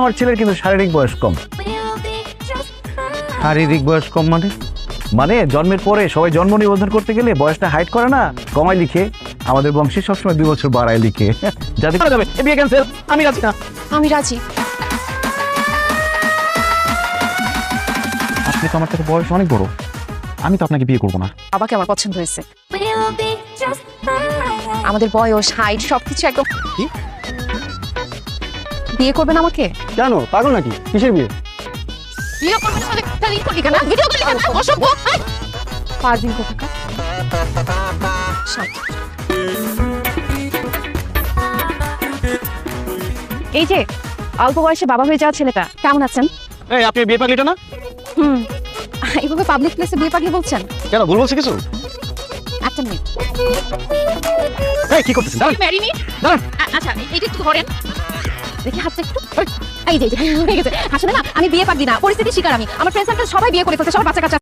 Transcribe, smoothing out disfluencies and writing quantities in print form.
আমার ছেলের কিন্তু শারীরিক বয়স কম। শারীরিক বয়স কম মানে? মানে জন্মের পরে সবাই জন্ম নিবন্ধন করতে গেলে বয়সটা হাইড করে না, কমায় লিখে। আমাদের বংশে সবসময় 2 বছর বাড়ায় লিখে। যাতে করা যাবে বিয়ে ক্যান্সেল। আমি রাজি না। আমি রাজি। আপনি তো আমার থেকে বয়স অনেক বড়, আমি তো আপনাকে বিয়ে করবো না। বাবাকে আমার পছন্দ হয়েছে। আমাদের বয়স, হাইট সবকিছু একদম। কি? বিয়ে করবেন আমাকে? কেন, পাগল নাকি? কিসের বিয়ে? বিয়ে করবেন সাথে তাহলে ই করলি কেন? ভিডিও করলি কেন? অসভ্য। পারবিন কোথাকা? শান্ত। এই যে অল্প বয়সে বাবা হয়ে যাওয়া ছেলেটা, কেমন আছেন? এই আপনি বিয়ে পাগলিটা না? এইভাবে পাবলিক প্লেসে বিয়ে পাগলি বলছেন? কেন, ভুল বলছি কিছু? একটা মিনিট। এই কি করতেছেন? দাঁড়ান ম্যারিনি? দাঁড়ান। আচ্ছা এইটা একটু ধরেন, দেখি হাতটা একটু। এই যে হয়ে গেছে। আসলে না আমি বিয়ে পাগলি না, পরিস্থিতির শিকার আমি। আমার ফ্রেন্ড সার্কেল সবাই বিয়ে করে ফেলছে, সবার বাচ্চা কাচ্চা